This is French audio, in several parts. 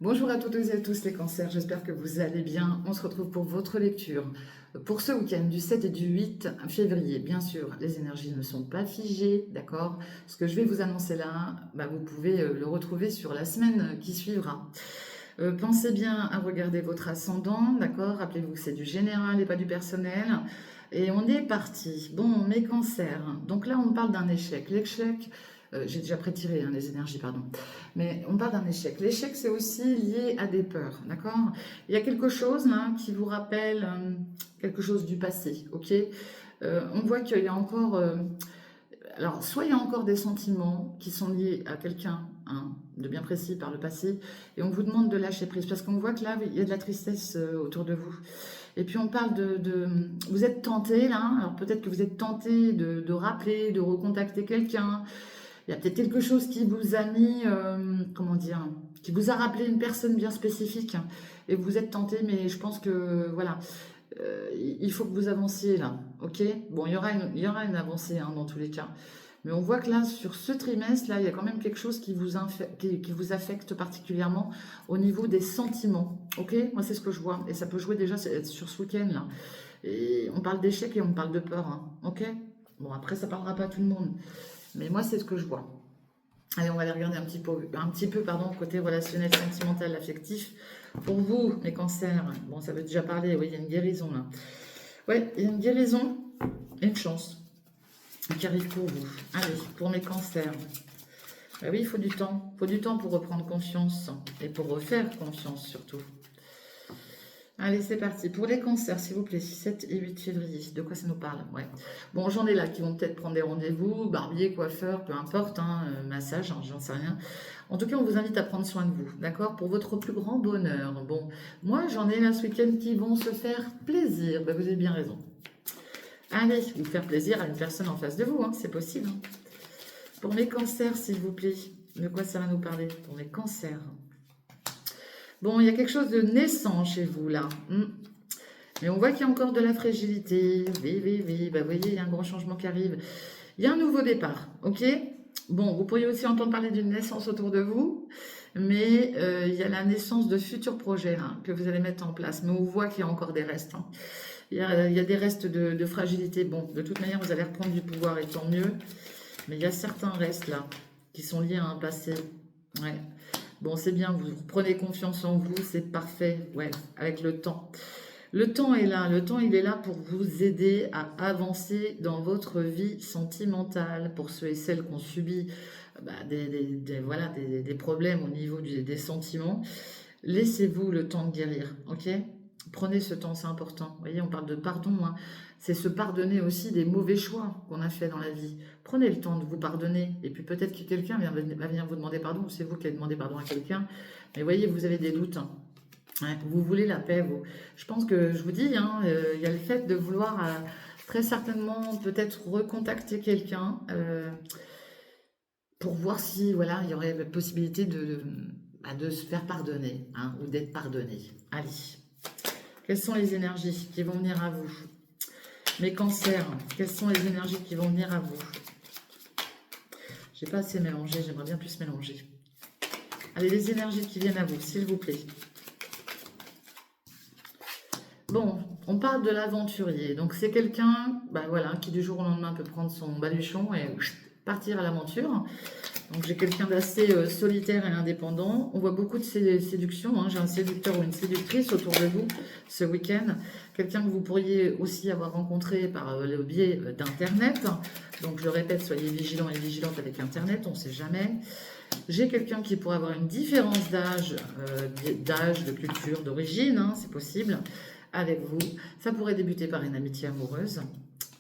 Bonjour à toutes et à tous les cancers, j'espère que vous allez bien. On se retrouve pour votre lecture pour ce week-end du 7 et du 8 février. Bien sûr, les énergies ne sont pas figées, d'accord? Ce que je vais vous annoncer là, vous pouvez le retrouver sur la semaine qui suivra. Pensez bien à regarder votre ascendant, d'accord? Rappelez-vous que c'est du général et pas du personnel. Et on est parti. Bon, mes cancers. Donc là, on parle d'un échec. L'échec, j'ai déjà prétiré hein, les énergies, pardon. Mais on parle d'un échec. L'échec, c'est aussi lié à des peurs, d'accord? Il y a quelque chose là qui vous rappelle quelque chose du passé, ok? On voit qu'il y a encore alors, soit il y a encore des sentiments qui sont liés à quelqu'un hein, de bien précis par le passé, et on vous demande de lâcher prise, parce qu'on voit que là, il y a de la tristesse autour de vous. Et puis on parle vous êtes tenté là, alors peut-être que vous êtes tenté de rappeler, de recontacter quelqu'un. Il y a peut-être quelque chose qui vous a mis, comment dire, qui vous a rappelé une personne bien spécifique, et vous êtes tenté, mais je pense que, voilà, il faut que vous avanciez là, ok? Bon, il y aura une avancée hein, dans tous les cas. Mais on voit que là, sur ce trimestre, là, il y a quand même quelque chose qui vous affecte particulièrement au niveau des sentiments, ok? Moi, c'est ce que je vois. Et ça peut jouer déjà sur ce week-end là. Et on parle d'échec et on parle de peur, hein, ok? Bon, après, ça parlera pas à tout le monde. Mais moi, c'est ce que je vois. Allez, on va aller regarder un petit peu, pardon, côté relationnel, sentimental, affectif. Pour vous, les cancers, bon, ça veut déjà parler, oui, il y a une guérison là. Ouais, il y a une guérison et une chance qui arrive pour vous. Allez, pour mes cancers. Bah oui, il faut du temps. Il faut du temps pour reprendre confiance et pour refaire confiance surtout. Allez, c'est parti. Pour les cancers, s'il vous plaît, 7 et 8 février. De quoi ça nous parle? Ouais. Bon, j'en ai là qui vont peut-être prendre des rendez-vous, barbier, coiffeur, peu importe, hein, massage, hein, j'en sais rien. En tout cas, on vous invite à prendre soin de vous, d'accord? Pour votre plus grand bonheur. Bon, moi, j'en ai là ce week-end qui vont se faire plaisir. Bah, vous avez bien raison. Allez, vous faire plaisir à une personne en face de vous, hein, c'est possible. Hein. Pour mes cancers, s'il vous plaît, de quoi ça va nous parler? Pour mes cancers. Bon, il y a quelque chose de naissant chez vous là. Mais on voit qu'il y a encore de la fragilité. Oui, oui, oui. Bah, vous voyez, il y a un grand changement qui arrive. Il y a un nouveau départ, ok? Bon, vous pourriez aussi entendre parler d'une naissance autour de vous, mais il y a la naissance de futurs projets hein, que vous allez mettre en place. Mais on voit qu'il y a encore des restes. Hein. Il y a des restes de fragilité. Bon, de toute manière, vous allez reprendre du pouvoir et tant mieux. Mais il y a certains restes là qui sont liés à un passé. Ouais. Bon, c'est bien, vous prenez confiance en vous, c'est parfait. Ouais, avec le temps. Le temps est là, le temps il est là pour vous aider à avancer dans votre vie sentimentale, pour ceux et celles qui ont subi voilà, des problèmes au niveau des sentiments. Laissez-vous le temps de guérir, ok? Prenez ce temps, c'est important. Vous voyez, on parle de pardon, hein. C'est se pardonner aussi des mauvais choix qu'on a fait dans la vie. Prenez le temps de vous pardonner. Et puis peut-être que quelqu'un va venir vous demander pardon, ou c'est vous qui allez demander pardon à quelqu'un. Mais voyez, vous avez des doutes. Hein. Ouais, vous voulez la paix, vous. Je pense que, je vous dis, hein, il y a le fait de vouloir très certainement peut-être recontacter quelqu'un pour voir si, voilà, il y aurait la possibilité de se faire pardonner hein, ou d'être pardonné. Allez. Quelles sont les énergies qui vont venir à vous? Mes cancers, quelles sont les énergies qui vont venir à vous? J'ai pas assez mélangé, j'aimerais bien plus mélanger. Allez, les énergies qui viennent à vous, s'il vous plaît. Bon, on parle de l'aventurier. Donc c'est quelqu'un voilà, qui du jour au lendemain peut prendre son baluchon et partir à l'aventure. Donc j'ai quelqu'un d'assez solitaire et indépendant. On voit beaucoup de séduction. Hein. J'ai un séducteur ou une séductrice autour de vous ce week-end. Quelqu'un que vous pourriez aussi avoir rencontré par le biais d'Internet. Donc je répète, soyez vigilants et vigilantes avec Internet, on ne sait jamais. J'ai quelqu'un qui pourrait avoir une différence d'âge, de culture, d'origine, hein, c'est possible, avec vous. Ça pourrait débuter par une amitié amoureuse.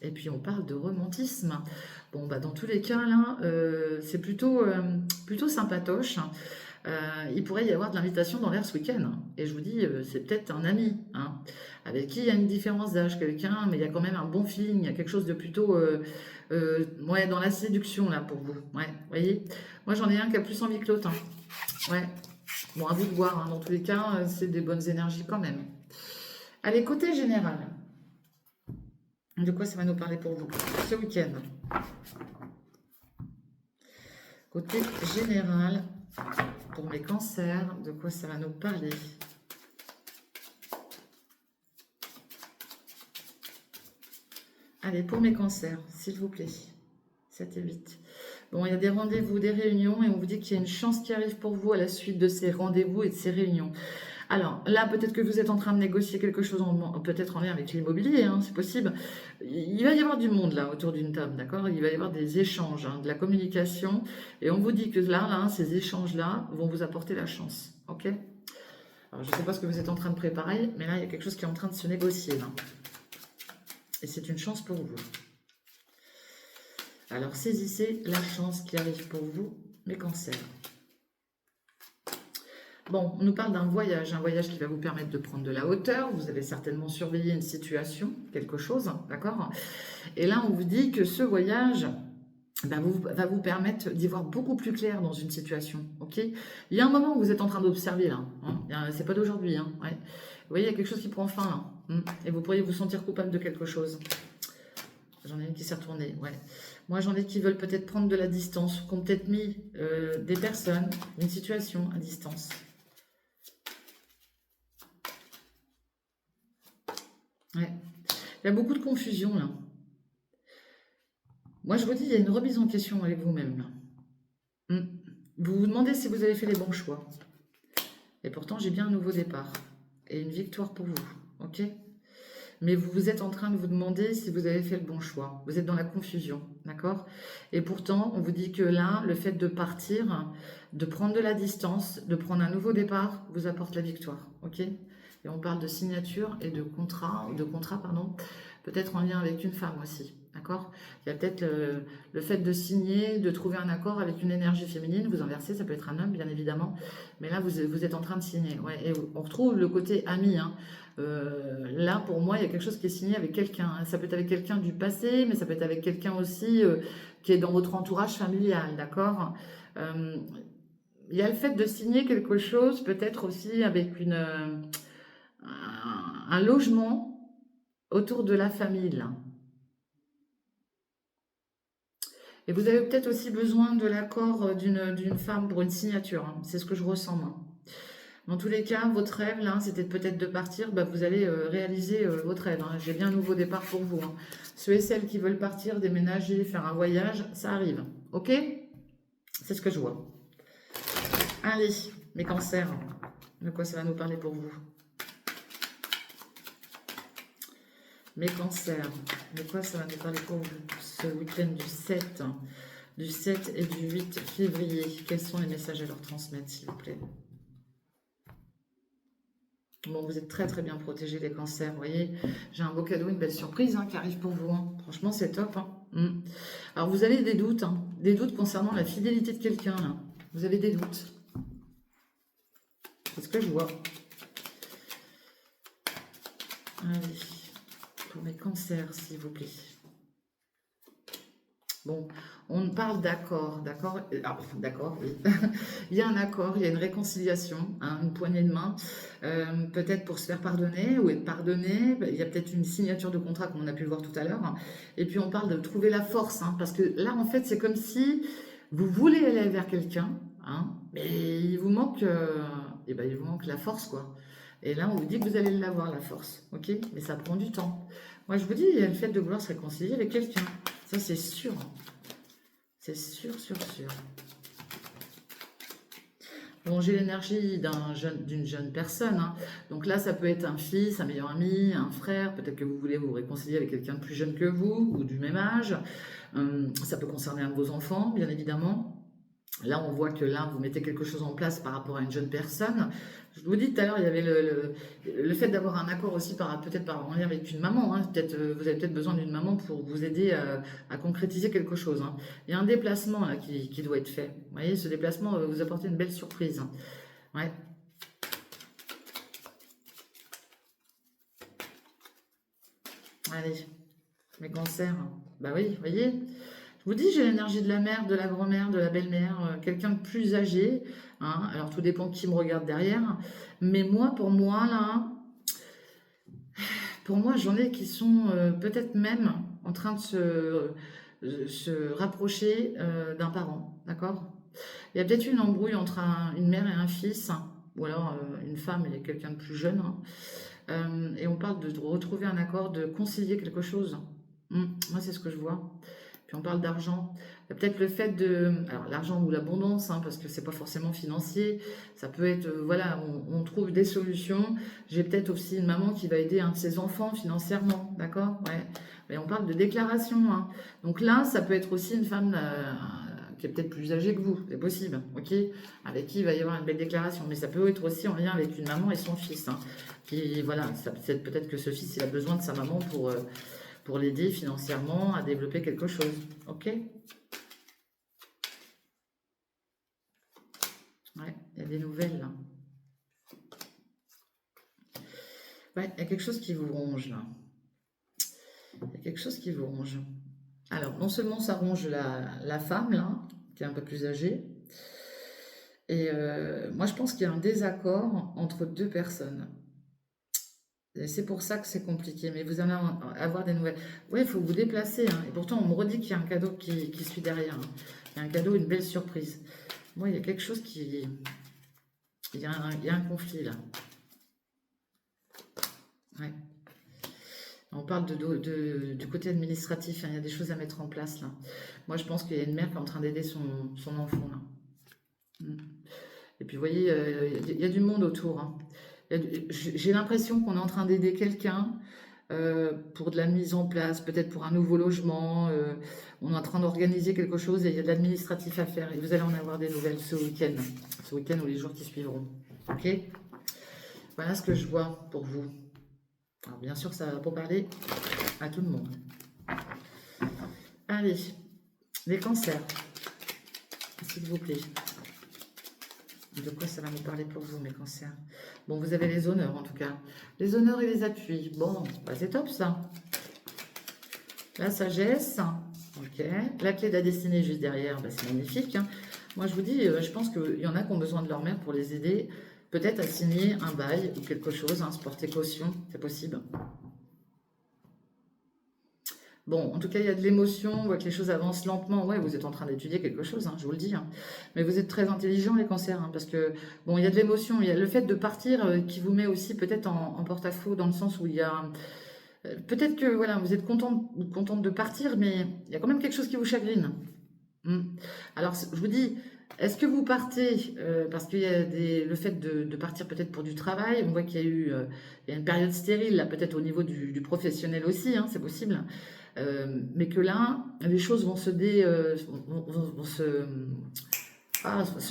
Et puis on parle de romantisme. Bon, dans tous les cas, là, c'est plutôt sympatoche. Il pourrait y avoir de l'invitation dans l'air ce week-end. Hein. Et je vous dis, c'est peut-être un ami, hein, avec qui il y a une différence d'âge, quelqu'un, mais il y a quand même un bon feeling, il y a quelque chose de plutôt ouais, dans la séduction, là, pour vous. Ouais, vous voyez? Moi, j'en ai un qui a plus envie que l'autre. Hein. Ouais. Bon, à vous de voir, hein. Dans tous les cas, c'est des bonnes énergies quand même. Allez, côté général. De quoi ça va nous parler pour vous ce week-end? Côté général, Pour mes cancers, de quoi ça va nous parler? Allez, pour mes cancers, s'il vous plaît. 7 et 8. Bon, il y a des rendez-vous, des réunions, et on vous dit qu'il y a une chance qui arrive pour vous à la suite de ces rendez-vous et de ces réunions. Alors là, peut-être que vous êtes en train de négocier quelque chose, peut-être en lien avec l'immobilier, hein, c'est possible. Il va y avoir du monde là autour d'une table, d'accord? Il va y avoir des échanges, hein, de la communication, et on vous dit que là, ces échanges-là vont vous apporter la chance, ok? Alors je ne sais pas ce que vous êtes en train de préparer, mais là, il y a quelque chose qui est en train de se négocier, là. Et c'est une chance pour vous. Alors saisissez la chance qui arrive pour vous, mes cancers. Bon, on nous parle d'un voyage, un voyage qui va vous permettre de prendre de la hauteur. Vous allez certainement surveiller une situation, quelque chose, d'accord? Et là, on vous dit que ce voyage va vous permettre d'y voir beaucoup plus clair dans une situation, ok? Il y a un moment où vous êtes en train d'observer, là. Hein, c'est pas d'aujourd'hui, hein, ouais. Vous voyez, il y a quelque chose qui prend fin, là. Et vous pourriez vous sentir coupable de quelque chose. J'en ai une qui s'est retournée, ouais. Moi, j'en ai qui veulent peut-être prendre de la distance, qui ont peut-être mis des personnes, une situation à distance. Ouais. Il y a beaucoup de confusion, là. Moi, je vous dis, il y a une remise en question avec vous-même, là. Vous vous demandez si vous avez fait les bons choix. Et pourtant, j'ai bien un nouveau départ. Et une victoire pour vous, ok? Mais vous êtes en train de vous demander si vous avez fait le bon choix. Vous êtes dans la confusion, d'accord? Et pourtant, on vous dit que là, le fait de partir, de prendre de la distance, de prendre un nouveau départ, vous apporte la victoire, ok? Et on parle de signature et de contrat, pardon, peut-être en lien avec une femme aussi, d'accord? Il y a peut-être le fait de signer, de trouver un accord avec une énergie féminine, vous inversez, ça peut être un homme, bien évidemment, mais là, vous êtes en train de signer, ouais, et on retrouve le côté ami, hein. Là, pour moi, il y a quelque chose qui est signé avec quelqu'un, hein. Ça peut être avec quelqu'un du passé, mais ça peut être avec quelqu'un aussi qui est dans votre entourage familial, d'accord? Il y a le fait de signer quelque chose, peut-être aussi avec un logement autour de la famille, là. Et vous avez peut-être aussi besoin de l'accord d'une femme pour une signature, hein. C'est ce que je ressens, moi. Dans tous les cas, votre rêve, là, c'était peut-être de partir, bah, vous allez réaliser votre rêve, hein. J'ai bien un nouveau départ pour vous, hein. Ceux et celles qui veulent partir, déménager, faire un voyage, ça arrive. Ok? C'est ce que je vois. Allez, mes cancers, de quoi ça va nous parler pour vous? Mes cancers, de quoi ça va nous parler pour vous ce week-end du 7 et du 8 février? Quels sont les messages à leur transmettre, s'il vous plaît? Bon, vous êtes très très bien protégés, les cancers, vous voyez. J'ai un beau cadeau, une belle surprise, hein, qui arrive pour vous, hein. Franchement, c'est top, hein. Alors, vous avez des doutes, hein, des doutes concernant la fidélité de quelqu'un, là. Vous avez des doutes. C'est ce que je vois. Allez, pour mes cancers, s'il vous plaît. Bon, on parle d'accord, d'accord, d'accord, oui. Il y a un accord, il y a une réconciliation, hein, une poignée de main, peut-être pour se faire pardonner ou être pardonné. Il y a peut-être une signature de contrat, comme on a pu le voir tout à l'heure. Et puis on parle de trouver la force, hein, parce que là, en fait, c'est comme si vous voulez aller vers quelqu'un, hein, mais il vous manque, il vous manque la force, quoi. Et là, on vous dit que vous allez l'avoir, la force, ok? Mais ça prend du temps. Moi, je vous dis, il y a le fait de vouloir se réconcilier avec quelqu'un. Ça, c'est sûr. C'est sûr, sûr, sûr. Bon, j'ai l'énergie d'une jeune personne, hein. Donc là, ça peut être un fils, un meilleur ami, un frère. Peut-être que vous voulez vous réconcilier avec quelqu'un de plus jeune que vous ou du même âge. Ça peut concerner un de vos enfants, bien évidemment. Là, on voit que là, vous mettez quelque chose en place par rapport à une jeune personne. Je vous dis tout à l'heure, il y avait le fait d'avoir un accord aussi peut-être en lien avec une maman, hein. Peut-être, vous avez peut-être besoin d'une maman pour vous aider à concrétiser quelque chose, hein. Il y a un déplacement là, qui doit être fait. Vous voyez, ce déplacement va vous apporter une belle surprise, hein. Ouais. Allez, mes cancers. Bah oui, vous voyez. Je vous dis, j'ai l'énergie de la mère, de la grand-mère, de la belle-mère, quelqu'un de plus âgé, hein. Alors tout dépend qui me regarde derrière. Mais moi, pour moi, j'en ai qui sont peut-être même en train de se rapprocher d'un parent, d'accord? Il y a peut-être une embrouille entre une mère et un fils, ou alors une femme et quelqu'un de plus jeune, hein. Et on parle de retrouver un accord, de concilier quelque chose. Moi, c'est ce que je vois. Puis on parle d'argent. Il y a peut-être le fait de... Alors l'argent ou l'abondance, hein, parce que c'est pas forcément financier. Ça peut être, voilà, on trouve des solutions. J'ai peut-être aussi une maman qui va aider un de ses enfants financièrement, d'accord? Ouais. Mais on parle de déclaration, hein. Donc là, ça peut être aussi une femme qui est peut-être plus âgée que vous, c'est possible, ok? Avec qui il va y avoir une belle déclaration. Mais ça peut être aussi en lien avec une maman et son fils, hein. Qui, voilà, peut-être que ce fils, il a besoin de sa maman pour l'aider financièrement à développer quelque chose. Ok? Ouais, il y a des nouvelles là. Ouais, il y a quelque chose qui vous ronge là. Il y a quelque chose qui vous ronge. Alors, non seulement ça ronge la femme là, qui est un peu plus âgée, et moi je pense qu'il y a un désaccord entre deux personnes. Et c'est pour ça que c'est compliqué, mais vous allez avoir des nouvelles. Oui, il faut vous déplacer, hein. Et pourtant, on me redit qu'il y a un cadeau qui suit derrière, hein. Il y a un cadeau, une belle surprise. Moi, il y a quelque chose qui... il y a un conflit là. Ouais. On parle du côté administratif, hein. Il y a des choses à mettre en place là. Moi, je pense qu'il y a une mère qui est en train d'aider son enfant là. Mm. Et puis, vous voyez, il y a du monde autour, hein. J'ai l'impression qu'on est en train d'aider quelqu'un pour de la mise en place, peut-être pour un nouveau logement. On est en train d'organiser quelque chose et il y a de l'administratif à faire. Et vous allez en avoir des nouvelles ce week-end ou les jours qui suivront. Ok? Voilà ce que je vois pour vous. Alors, bien sûr, ça va pas parler à tout le monde. Allez, les cancers, s'il vous plaît. De quoi ça va nous parler pour vous, mes cancers? Bon, vous avez les honneurs, en tout cas. Les honneurs et les appuis. Bon, bah, c'est top, ça. La sagesse. Ok. La clé de la destinée juste derrière, bah, c'est magnifique, hein. Moi, je vous dis, je pense qu'il y en a qui ont besoin de leur mère pour les aider. Peut-être à signer un bail ou quelque chose, hein, se porter caution, c'est possible. Bon, en tout cas, il y a de l'émotion, on voit que les choses avancent lentement. Ouais, vous êtes en train d'étudier quelque chose, hein, je vous le dis, hein. Mais vous êtes très intelligent, les cancers, hein, parce que, bon, il y a de l'émotion. Il y a le fait de partir qui vous met aussi peut-être en porte-à-faux, dans le sens où il y a... peut-être que, voilà, vous êtes content ou contente de partir, mais il y a quand même quelque chose qui vous chagrine. Hmm. Alors, je vous dis, est-ce que vous partez parce qu'il y a le fait de partir peut-être pour du travail, on voit qu'il y a eu il y a une période stérile, là, peut-être au niveau du professionnel aussi, hein, c'est possible. Mais que là, les choses vont vont se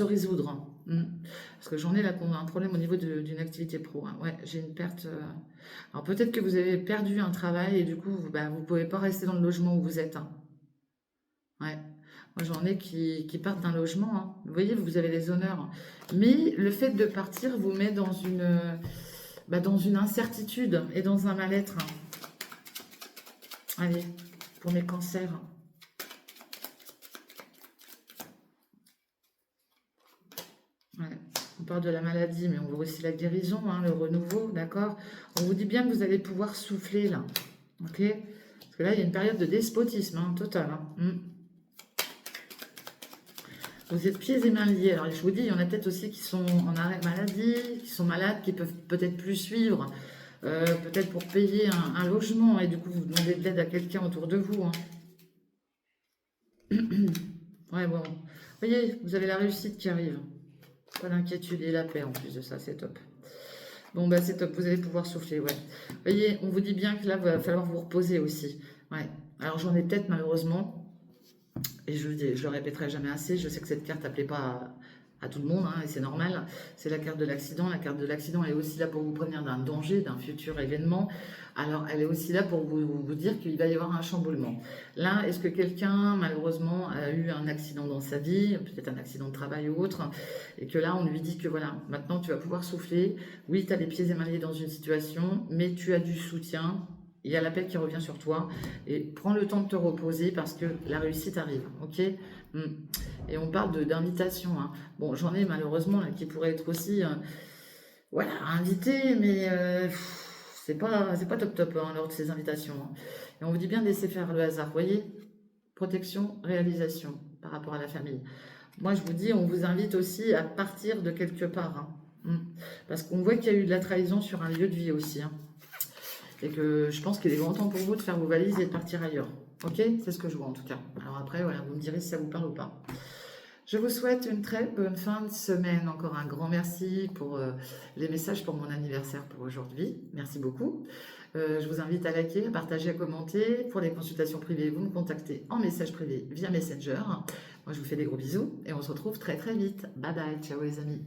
résoudre, hein. Parce que j'en ai là qu'on a un problème au niveau d'une activité pro, hein. Ouais, j'ai une perte. Alors peut-être que vous avez perdu un travail et du coup, vous pouvez pas rester dans le logement où vous êtes, hein. Ouais. Moi, j'en ai qui partent d'un logement, hein. Vous voyez, vous avez les honneurs. Mais le fait de partir vous met dans une incertitude et dans un mal-être, hein. Allez, pour mes cancers. Ouais. On parle de la maladie, mais on voit aussi la guérison, hein, le renouveau, d'accord? On vous dit bien que vous allez pouvoir souffler, là. Ok? Parce que là, il y a une période de despotisme, hein, total, hein. Vous êtes pieds et mains liés. Alors, je vous dis, il y en a peut-être aussi qui sont en arrêt maladie, qui sont malades, qui peuvent peut-être plus suivre, peut-être pour payer un logement, et du coup, vous demandez de l'aide à quelqu'un autour de vous, hein. Ouais, bon. Vous voyez, vous avez la réussite qui arrive. Pas d'inquiétude et la paix en plus de ça, c'est top. Bon, bah c'est top, vous allez pouvoir souffler, ouais. Vous voyez, on vous dit bien que là, il va falloir vous reposer aussi. Ouais. Alors, j'en ai peut-être malheureusement. Et je le répéterai jamais assez, je sais que cette carte ne plaît pas à tout le monde, hein, et c'est normal. C'est la carte de l'accident. La carte de l'accident, elle est aussi là pour vous prévenir d'un danger, d'un futur événement. Alors, elle est aussi là pour vous dire qu'il va y avoir un chamboulement. Là, est-ce que quelqu'un, malheureusement, a eu un accident dans sa vie, peut-être un accident de travail ou autre, et que là, on lui dit que voilà, maintenant tu vas pouvoir souffler. Oui, tu as les pieds et mains liés dans une situation, mais tu as du soutien. Il y a l'appel qui revient sur toi et prends le temps de te reposer parce que la réussite arrive, ok? Et on parle d'invitation, hein. Bon, j'en ai malheureusement là, qui pourraient être aussi, voilà, invités, mais c'est pas top top, hein, lors de ces invitations, hein. Et on vous dit bien de laisser faire le hasard, vous voyez? Protection, réalisation par rapport à la famille. Moi, je vous dis, on vous invite aussi à partir de quelque part, hein. Parce qu'on voit qu'il y a eu de la trahison sur un lieu de vie aussi, hein. Et que je pense qu'il est grand temps pour vous de faire vos valises et de partir ailleurs. Ok? C'est ce que je vois en tout cas. Alors après, voilà, vous me direz si ça vous parle ou pas. Je vous souhaite une très bonne fin de semaine. Encore un grand merci pour les messages pour mon anniversaire pour aujourd'hui. Merci beaucoup. Je vous invite à liker, à partager, à commenter. Pour les consultations privées, vous me contactez en message privé via Messenger. Moi, je vous fais des gros bisous et on se retrouve très très vite. Bye bye. Ciao les amis.